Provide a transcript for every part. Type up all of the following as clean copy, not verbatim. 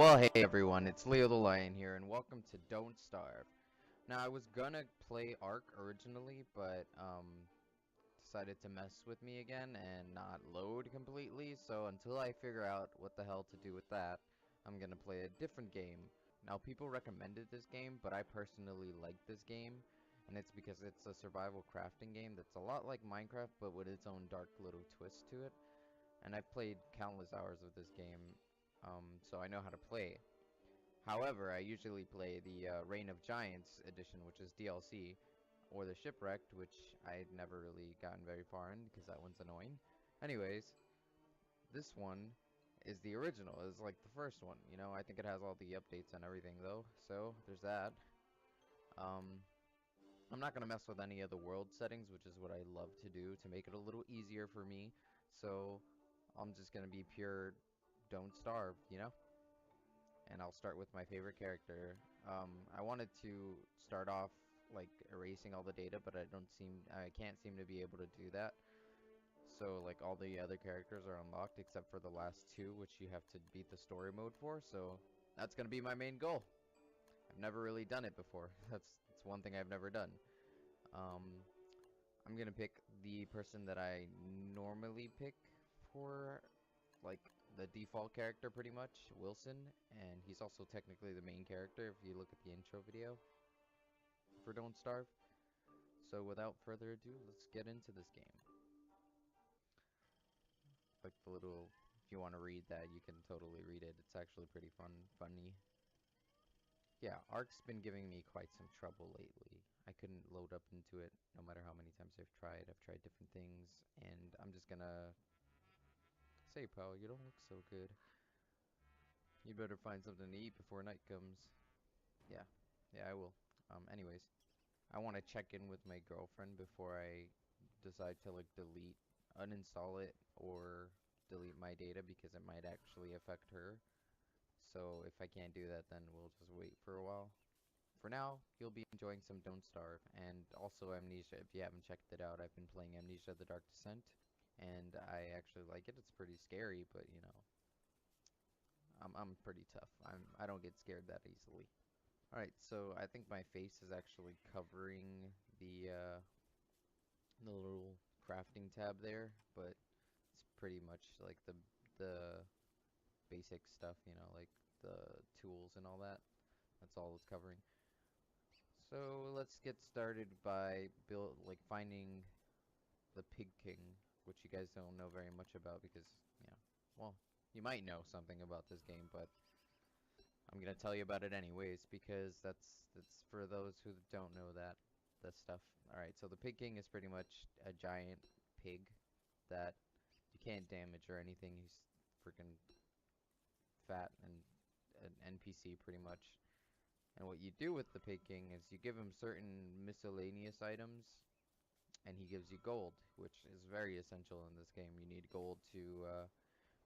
Well, hey everyone, it's Leo the Lion here, and welcome to Don't Starve. Now, I was gonna play Ark originally, but, decided to mess with me again and not load completely, so until I figure out what the hell to do with that, I'm gonna play a different game. Now, people recommended this game, but I personally like this game, and it's because it's a survival crafting game that's a lot like Minecraft, but with its own dark little twist to it. And I've played countless hours of this game, so I know how to play. However, I usually play the Reign of Giants edition, which is DLC, or the Shipwrecked, which I'd never really gotten very far in because that one's annoying. Anyways, this one is the original. It's like the first one, you know. I think it has all the updates and everything though, so there's that. Um, I'm not gonna mess with any of the world settings, which is what I love to do to make it a little easier for me. So I'm just gonna be pure don't starve, you know? And I'll start with my favorite character. I wanted to start off like erasing all the data, but I can't seem to be able to do that. So like all the other characters are unlocked except for the last two, which you have to beat the story mode for. So that's gonna be my main goal. I've never really done it before. That's one thing I've never done. Um, I'm gonna pick the person that I normally pick for like the default character pretty much, Wilson, and he's also technically the main character if you look at the intro video for Don't Starve. So without further ado, let's get into this game. Like the little, if you want to read that, you can totally read it. It's actually pretty funny. Yeah, Ark's been giving me quite some trouble lately. I couldn't load up into it no matter how many times I've tried. I've tried different things, and I'm just gonna say, pal, you don't look so good. You better find something to eat before night comes. Yeah, yeah, I will. Anyways, I want to check in with my girlfriend before I decide to like uninstall it, or delete my data because it might actually affect her. So if I can't do that, then we'll just wait for a while. For now, you'll be enjoying some Don't Starve, and also Amnesia. If you haven't checked it out, I've been playing Amnesia: The Dark Descent, and I actually like it. It's pretty scary, but you know, I'm pretty tough. I don't get scared that easily. Alright, so I think my face is actually covering the little crafting tab there, but it's pretty much like the basic stuff, you know, like the tools and all that. That's all it's covering. So let's get started by finding the Pig King, which you guys don't know very much about because, you know, well, you might know something about this game, but I'm gonna tell you about it anyways because that's for those who don't know that stuff. All right, so the Pig King is pretty much a giant pig that you can't damage or anything. He's freaking fat and an NPC pretty much. And what you do with the Pig King is you give him certain miscellaneous items, and he gives you gold, which is very essential in this game. You need gold to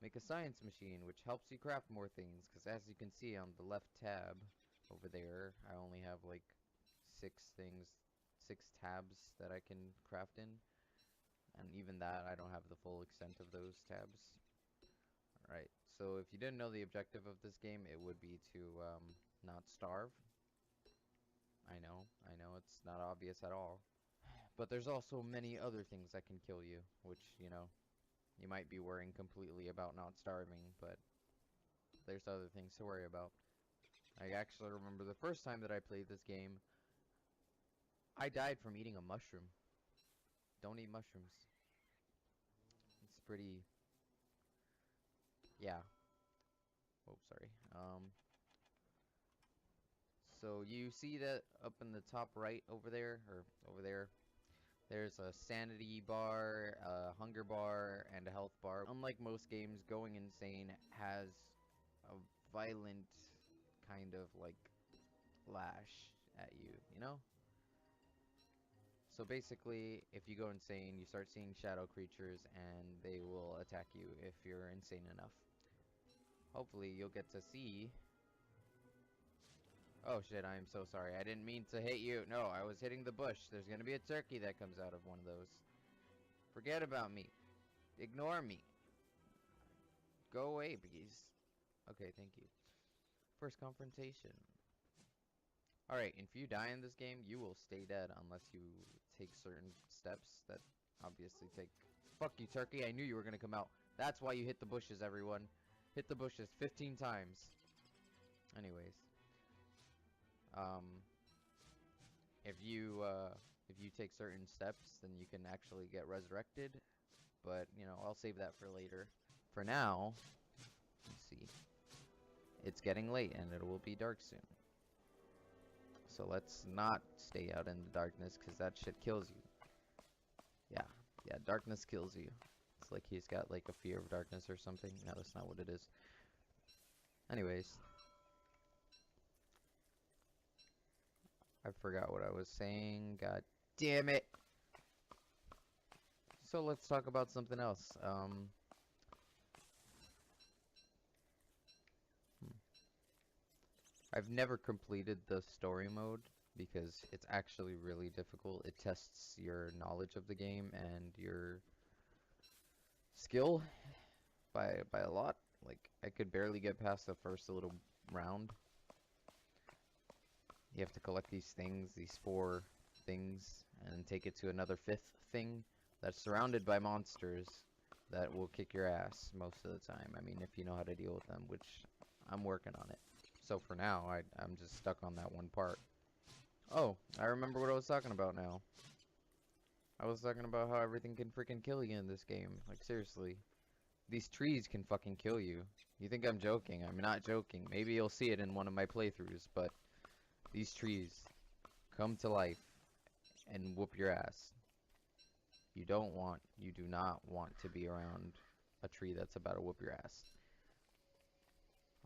make a science machine, which helps you craft more things, because as you can see on the left tab over there, I only have like 6 tabs that I can craft in. And even that, I don't have the full extent of those tabs. Alright, so if you didn't know the objective of this game, it would be to not starve. I know, it's not obvious at all. But there's also many other things that can kill you, which, you know, you might be worrying completely about not starving, but there's other things to worry about. I actually remember the first time that I played this game, I died from eating a mushroom. Don't eat mushrooms. It's pretty... yeah. Oh, sorry. So you see that up in the top right over there, or over there, there's a sanity bar, a hunger bar, and a health bar. Unlike most games, going insane has a violent kind of like lash at you, you know? So basically, if you go insane, you start seeing shadow creatures and they will attack you if you're insane enough. Hopefully you'll get to see... Oh shit, I am so sorry. I didn't mean to hit you. No, I was hitting the bush. There's gonna be a turkey that comes out of one of those. Forget about me. Ignore me. Go away, please. Okay, thank you. first confrontation. Alright, if you die in this game, you will stay dead unless you take certain steps that obviously take... Fuck you, turkey. I knew you were gonna come out. That's why you hit the bushes, everyone. Hit the bushes 15 times. Anyways. If you take certain steps, then you can actually get resurrected. But, you know, I'll save that for later. For now, let's see. It's getting late and it will be dark soon. So let's not stay out in the darkness, because that shit kills you. Yeah, darkness kills you. It's like he's got like a fear of darkness or something. No, that's not what it is. Anyways. I forgot what I was saying. God damn it. So let's talk about something else. I've never completed the story mode because it's actually really difficult. It tests your knowledge of the game and your skill by a lot. Like, I could barely get past the first little round. You have to collect these things, these 4 things, and take it to another 5th thing that's surrounded by monsters that will kick your ass most of the time. I mean, if you know how to deal with them, which I'm working on it. So for now, I'm just stuck on that one part. Oh, I remember what I was talking about now. I was talking about how everything can freaking kill you in this game. Like, seriously. These trees can fucking kill you. You think I'm joking? I'm not joking. Maybe you'll see it in one of my playthroughs, but these trees come to life and whoop your ass. You do not want to be around a tree that's about to whoop your ass.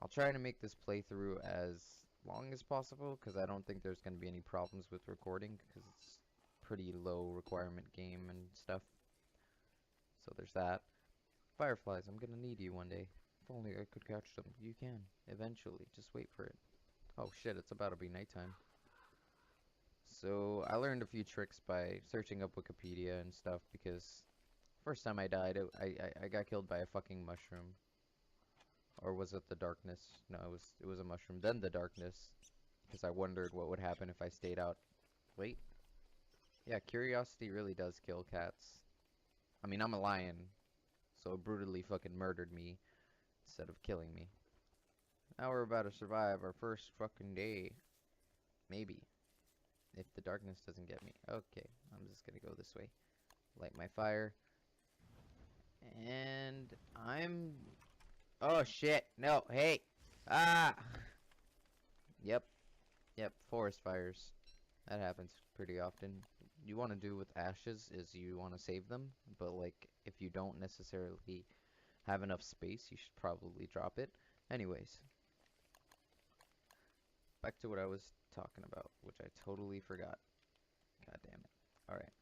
I'll try to make this playthrough as long as possible, because I don't think there's going to be any problems with recording, because it's pretty low requirement game and stuff. So there's that. Fireflies, I'm going to need you one day. If only I could catch them. You can, eventually. Just wait for it. Oh shit, it's about to be nighttime. So I learned a few tricks by searching up Wikipedia and stuff, because first time I died, I got killed by a fucking mushroom. Or was it the darkness? No, it was a mushroom. Then the darkness, because I wondered what would happen if I stayed out. Wait. Yeah, curiosity really does kill cats. I mean, I'm a lion, so it brutally fucking murdered me instead of killing me. Now we're about to survive our first fucking day. Maybe. If the darkness doesn't get me. Okay, I'm just gonna go this way. Light my fire. And I'm... Oh shit, no, hey! Ah! Yep, forest fires. That happens pretty often. You want to do with ashes is you want to save them, but like, if you don't necessarily have enough space, you should probably drop it. Anyways. Back to what I was talking about, which I totally forgot. God damn it. Alright.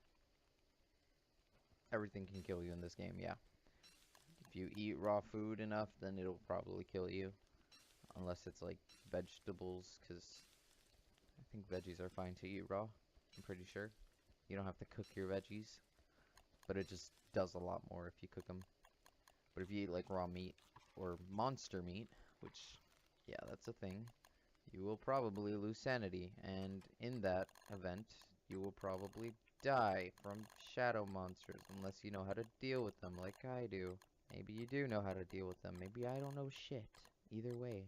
Everything can kill you in this game, yeah. If you eat raw food enough, then it'll probably kill you. Unless it's like vegetables, because I think veggies are fine to eat raw. I'm pretty sure. You don't have to cook your veggies. But it just does a lot more if you cook them. But if you eat like raw meat or monster meat, which, yeah, that's a thing, you will probably lose sanity. And in that event, you will probably die from shadow monsters unless you know how to deal with them like I do. Maybe you do know how to deal with them. Maybe I don't know shit. Either way,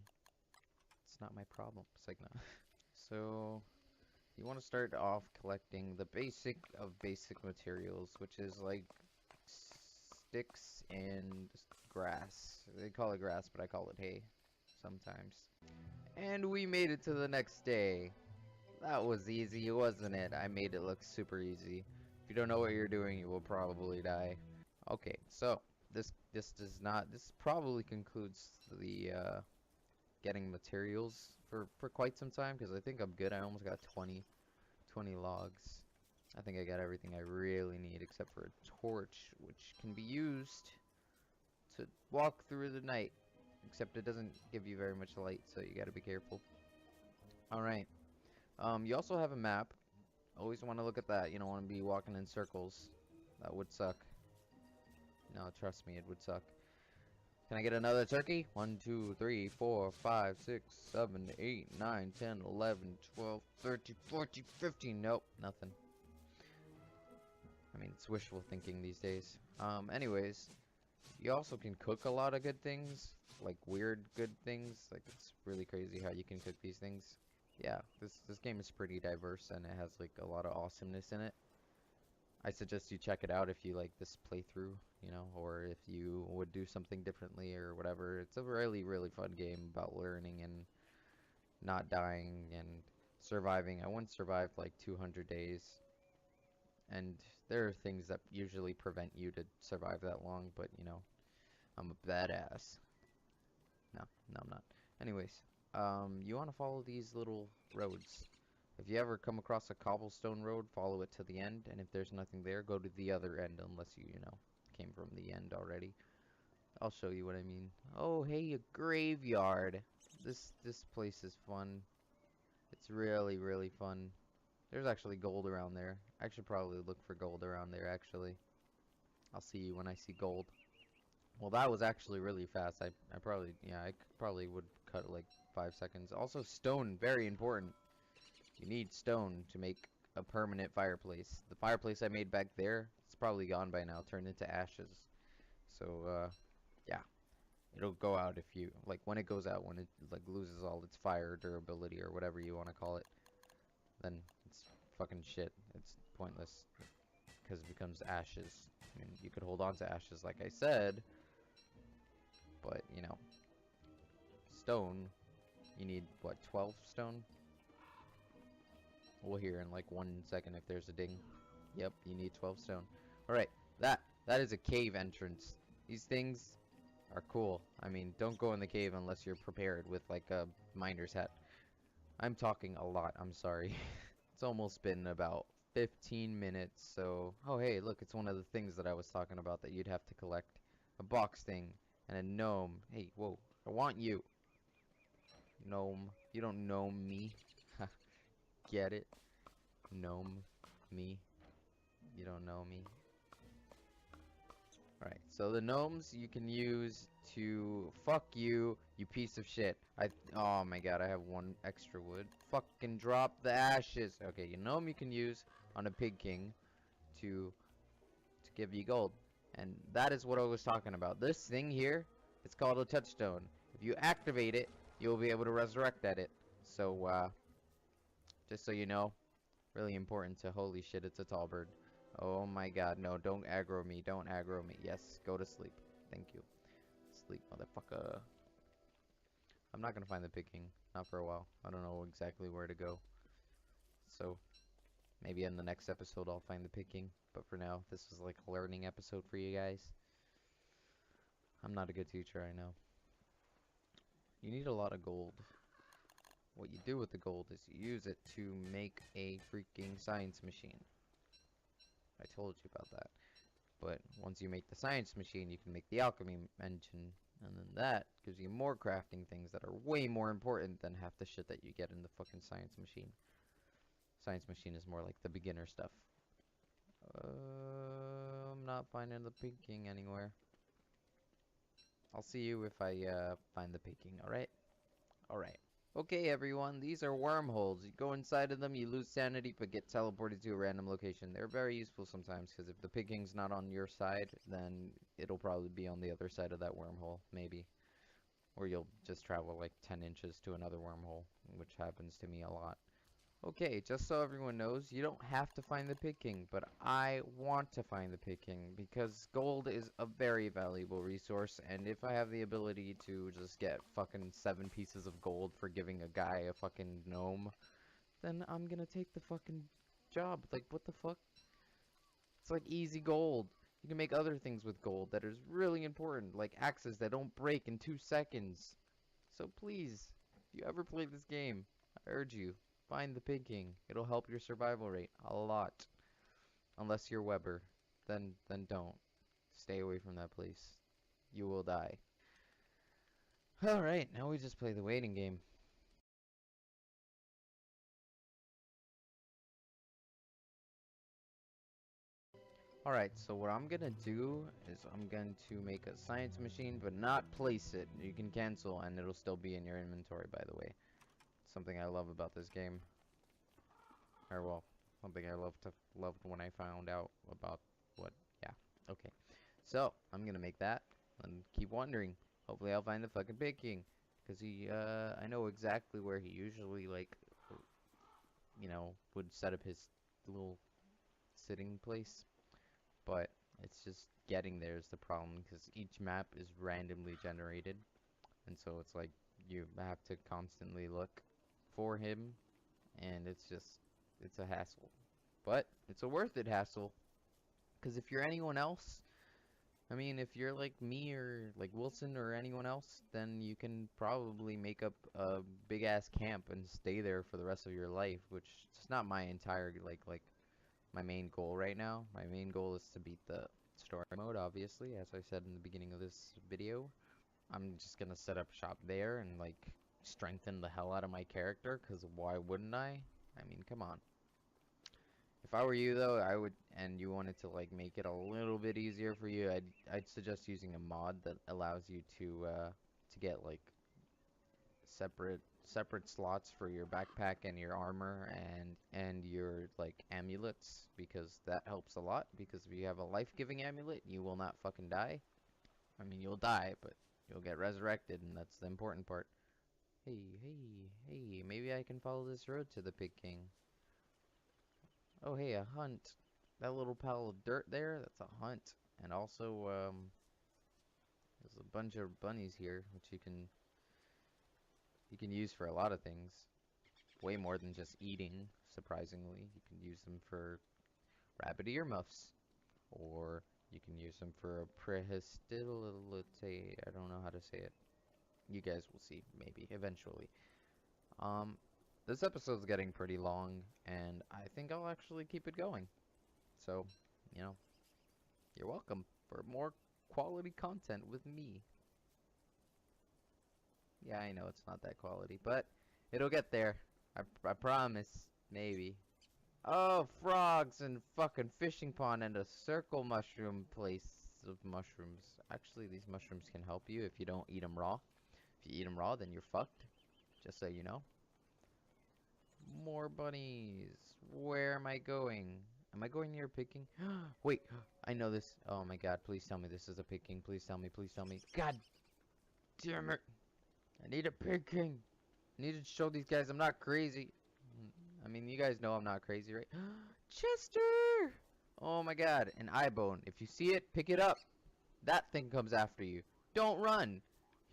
it's not my problem. It's like, no. So, you want to start off collecting the basic of basic materials, which is like sticks and grass. They call it grass, but I call it hay sometimes. And we made it to the next day. That was easy, wasn't it? I made it look super easy. If you don't know what you're doing, you will probably die. Okay, so this probably concludes the getting materials for quite some time, because I think I'm good. I almost got 20 logs. I think I got everything I really need except for a torch, which can be used to walk through the night, except it doesn't give you very much light, so you gotta be careful. Alright. You also have a map. Always want to look at that. You don't want to be walking in circles. That would suck. No, trust me, it would suck. Can I get another turkey? 1, 2, 3, 4, 5, 6, 7, 8, 9, 10, 11, 12, 13, 14, 15. Nope, nothing. I mean, it's wishful thinking these days. Anyways, you also can cook a lot of good things, like weird good things. Like, it's really crazy how you can cook these things. Yeah, this game is pretty diverse and it has like a lot of awesomeness in it. I suggest you check it out if you like this playthrough, you know, or if you would do something differently or whatever. It's a really, really fun game about learning and not dying and surviving. I once survived like 200 days, and there are things that usually prevent you to survive that long, but you know, I'm a badass. No, no, I'm not. Anyways, you want to follow these little roads. If you ever come across a cobblestone road, follow it to the end, and if there's nothing there, go to the other end unless you know, came from the end already. I'll show you what I mean. Oh, hey, a graveyard. This place is fun. It's really, really fun. There's actually gold around there. I should probably look for gold around there, actually. I'll see you when I see gold. Well, that was actually really fast. I probably, yeah, I probably would cut like 5 seconds. Also, stone, very important. You need stone to make a permanent fireplace. The fireplace I made back there, it's probably gone by now, turned into ashes. So, yeah. It'll go out if you, like, when it goes out, when it, like, loses all its fire durability or whatever you want to call it, then it's fucking shit. It's pointless because it becomes ashes. I mean, you could hold on to ashes, like I said, but, you know, stone, you need, what, 12 stone? We'll hear in, like, 1 second if there's a ding. Yep, you need 12 stone. Alright, that is a cave entrance. These things are cool. I mean, don't go in the cave unless you're prepared with, like, a miner's hat. I'm talking a lot, I'm sorry. It's almost been about 15 minutes, so... Oh, hey, look, it's one of the things that I was talking about that you'd have to collect. A box thing, and a gnome. Hey, whoa, I want you. Gnome. You don't know me. Get it? Gnome. Me. You don't know me. Alright, so the gnomes you can use to fuck you, you piece of shit. Oh my god, I have 1 extra wood. Fucking drop the ashes. Okay, you gnome you can use on a pig king to give you gold. And that is what I was talking about. This thing here, it's called a touchstone. If you activate it, you'll be able to resurrect at it. So, just so you know, really important to, holy shit, it's a tall bird. Oh my god, no, don't aggro me, don't aggro me. Yes, go to sleep. Thank you. Sleep, motherfucker. I'm not gonna find the picking, not for a while. I don't know exactly where to go. So, maybe in the next episode I'll find the picking. But for now, this was like a learning episode for you guys. I'm not a good teacher, I know. You need a lot of gold. What you do with the gold is you use it to make a freaking science machine. I told you about that. But once you make the science machine, you can make the alchemy engine, and then that gives you more crafting things that are way more important than half the shit that you get in the fucking science machine. Science machine is more like the beginner stuff. I'm not finding the picking anywhere. I'll see you if I find the picking, alright? Alright. Okay, everyone, these are wormholes. You go inside of them, you lose sanity, but get teleported to a random location. They're very useful sometimes, because if the picking's not on your side, then it'll probably be on the other side of that wormhole, maybe. Or you'll just travel like 10 inches to another wormhole, which happens to me a lot. Okay, just so everyone knows, you don't have to find the picking, but I want to find the picking because gold is a very valuable resource, and if I have the ability to just get fucking 7 pieces of gold for giving a guy a fucking gnome, then I'm gonna take the fucking job. Like, what the fuck? It's like easy gold. You can make other things with gold that is really important, like axes that don't break in 2 seconds. So please, if you ever play this game, I urge you, find the picking. It'll help your survival rate a lot. Unless you're Weber, then don't. Stay away from that place. You will die. Alright, now we just play the waiting game. Alright, so what I'm gonna do is I'm going to make a science machine, but not place it. You can cancel and it'll still be in your inventory, by the way. Something I love about this game. Or well, something I loved when I found out about what, yeah. Okay. So, I'm gonna make that and keep wondering. Hopefully I'll find the fucking Pig King. Cause I know exactly where he usually, like, would set up his little sitting place. But it's just getting there is the problem because each map is randomly generated, and so it's like you have to constantly look for him, and it's a hassle. But it's a worth it hassle because if you're anyone else, I mean, if you're like me or like Wilson or anyone else, then you can probably make up a big ass camp and stay there for the rest of your life, which is not my entire my main goal right now. My main goal is to beat the story mode, obviously, as I said in the beginning of this video. I'm just gonna set up shop there and like strengthen the hell out of my character, cause why wouldn't I? I mean, come on. If I were you though, I would, and you wanted to like make it a little bit easier for you, I'd suggest using a mod that allows you to get like separate slots for your backpack and your armor and your like amulets, because that helps a lot, because if you have a life-giving amulet you will not fucking die. I mean, you'll die, but you'll get resurrected, and that's the important part. Hey, maybe I can follow this road to the Pig King. Oh hey, a hunt. That little pile of dirt there, that's a hunt. And also there's a bunch of bunnies here which you can use for a lot of things. Way more than just eating, surprisingly. You can use them for rabbit earmuffs, or you can use them for a prehostility. I don't know how to say it. You guys will see, maybe, eventually. Um, this episode's getting pretty long, and I think I'll actually keep it going. So, you know, you're welcome for more quality content with me. Yeah, I know it's not that quality, but it'll get there. I promise. Maybe. Oh, frogs and fucking fishing pond and a circle mushroom place of mushrooms. Actually, these mushrooms can help you if you don't eat them raw. If you eat them raw, then you're fucked. Just so you know. More bunnies. Where am I going? Am I going near Pig King? Wait, I know this. Oh my god, please tell me this is a Pig King. Please tell me, please tell me. God damn it. I need a Pig King. I need to show these guys I'm not crazy. I mean, you guys know I'm not crazy, right? Chester! Oh my god, an eye bone. If you see it, pick it up. That thing comes after you. Don't run.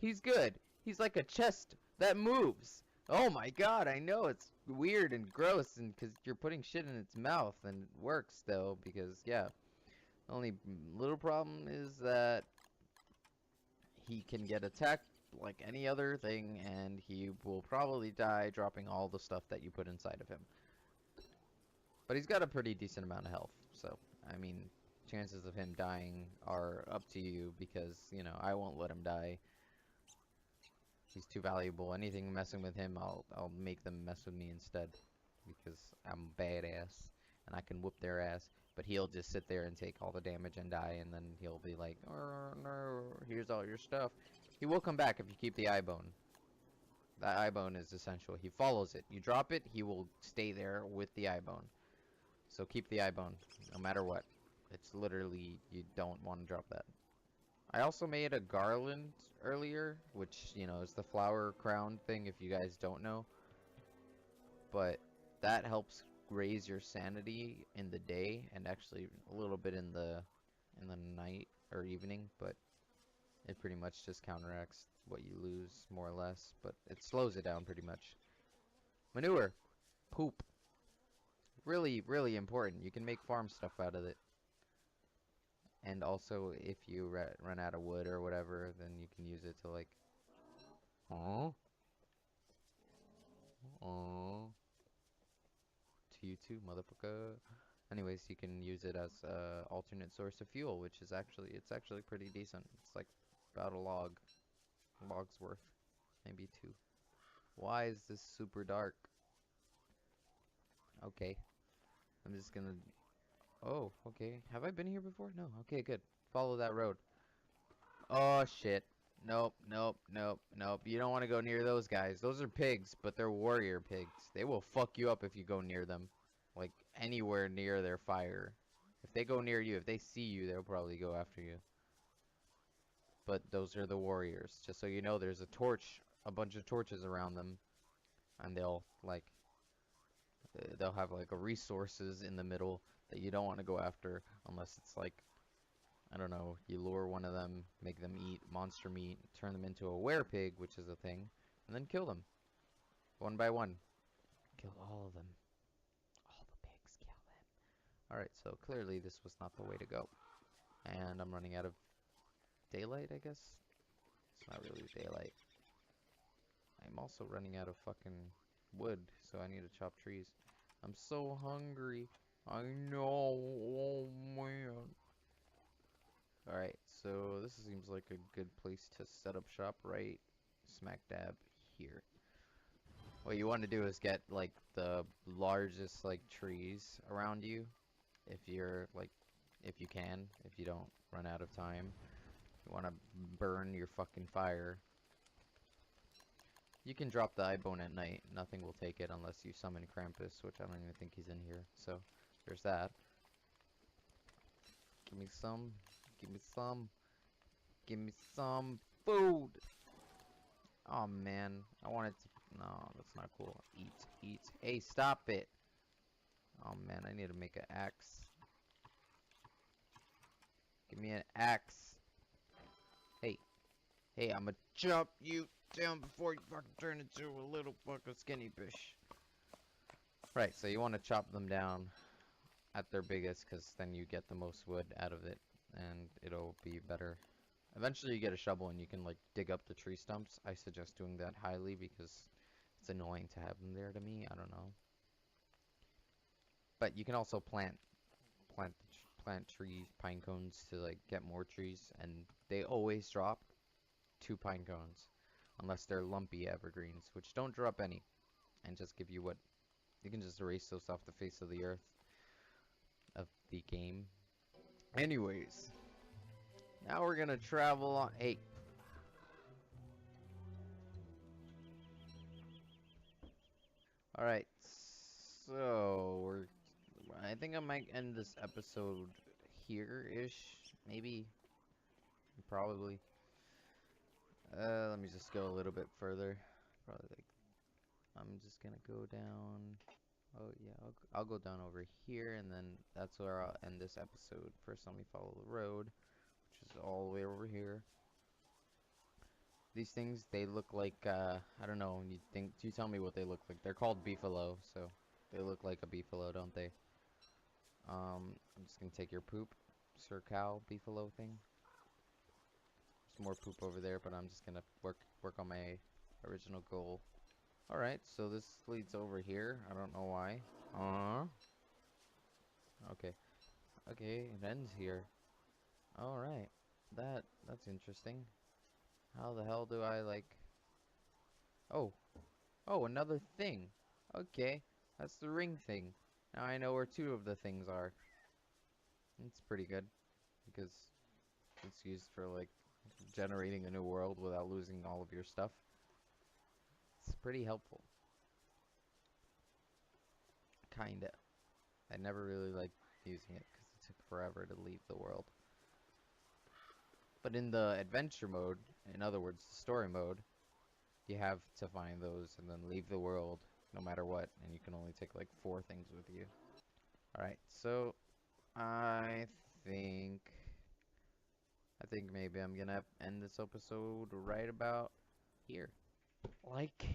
He's good. He's like a chest that moves. Oh my god, I know it's weird and gross, and because you're putting shit in its mouth, and it works though, because yeah. The only little problem is that he can get attacked like any other thing, and he will probably die dropping all the stuff that you put inside of him. But he's got a pretty decent amount of health, so, I mean, chances of him dying are up to you, because, you know, I won't let him die. He's too valuable. Anything messing with him, I'll make them mess with me instead, because I'm badass, and I can whoop their ass. But he'll just sit there and take all the damage and die, and then he'll be like, oh, no, here's all your stuff. He will come back if you keep the eye bone. That eye bone is essential. He follows it. You drop it, he will stay there with the eye bone. So keep the eye bone, no matter what. It's literally, you don't want to drop that. I also made a garland earlier, which, you know, is the flower crown thing if you guys don't know. But that helps raise your sanity in the day, and actually a little bit in the night or evening, but it pretty much just counteracts what you lose, more or less, but it slows it down pretty much. Manure. Poop. Really, really important. You can make farm stuff out of it. And also, if you run out of wood or whatever, then you can use it to, like... Aww. Aww. To you too, motherfucker. Anyways, you can use it as a alternate source of fuel, which is it's actually pretty decent. It's like about a log's worth, maybe two. Why is this super dark? Okay, I'm just gonna Oh, okay. Have I been here before? No. Okay, good. Follow that road. Oh, shit. Nope, nope, nope, nope. You don't want to go near those guys. Those are pigs, but they're warrior pigs. They will fuck you up if you go near them. Like, anywhere near their fire. If they go near you, if they see you, they'll probably go after you. But those are the warriors. Just so you know, there's a torch, a bunch of torches around them. And they'll have like a resources in the middle that you don't want to go after unless it's like, I don't know, you lure one of them, make them eat monster meat, turn them into a werepig, which is a thing, and then kill them one by one. Kill all of them. All the pigs, kill them. Alright, so clearly this was not the way to go. And I'm running out of daylight, I guess? It's not really daylight. I'm also running out of fucking wood, so I need to chop trees. I'm so hungry. I know. Oh man. Alright, so this seems like a good place to set up shop right smack dab here. What you want to do is get like the largest like trees around you if you're like if you can, if you don't run out of time. You want to burn your fucking fire. You can drop the eye bone at night. Nothing will take it unless you summon Krampus, which I don't even think he's in here. So, there's that. Give me some. Give me some. Give me some food. Oh man, I wanted to. No, that's not cool. Eat, eat. Hey, stop it. Oh man, I need to make an axe. Give me an axe. Hey, hey, I'm gonna chop you down before you fucking turn into a little fucking skinny fish. Right, so you want to chop them down at their biggest, because then you get the most wood out of it, and it'll be better. Eventually you get a shovel and you can like dig up the tree stumps. I suggest doing that highly because it's annoying to have them there to me. I don't know. But you can also plant trees, pine cones to like get more trees, and they always drop 2 pine cones unless they're lumpy evergreens, which don't drop any and just give you what you can just erase those off the face of the earth of the game. Anyways, now we're gonna travel on. Hey. Alright, so I think I might end this episode here-ish, maybe, probably. Let me just go a little bit further. Probably like, I'm just gonna go down. Oh yeah, I'll go down over here, and then that's where I'll end this episode. First, let me follow the road, which is all the way over here. These things, they look like, I don't know, you tell me what they look like. They're called beefalo, so they look like a beefalo, don't they? I'm just gonna take your poop, Sir Cow beefalo thing. There's more poop over there, but I'm just gonna work on my original goal. Alright, so this leads over here. I don't know why. Okay. Okay, it ends here. Alright. That's interesting. How the hell do I like... Oh. Oh, another thing. Okay. That's the ring thing. Now I know where 2 of the things are. It's pretty good. Because it's used for like generating a new world without losing all of your stuff. It's pretty helpful. Kinda. I never really liked using it because it took forever to leave the world. But in the adventure mode, in other words, the story mode, you have to find those and then leave the world no matter what, and you can only take like 4 things with you. Alright, so I think maybe I'm gonna end this episode right about here. Like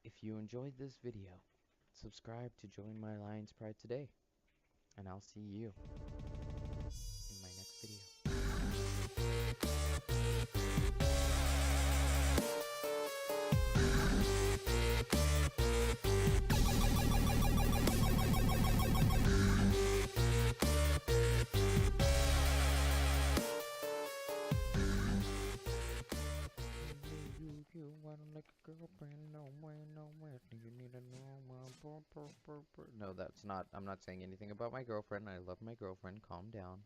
if you enjoyed this video, subscribe to join my Lion's Pride today, and I'll see you in my next video. You wanna like a girlfriend? No way, no way. Do you need a normal? No, that's not. I'm not saying anything about my girlfriend. I love my girlfriend. Calm down.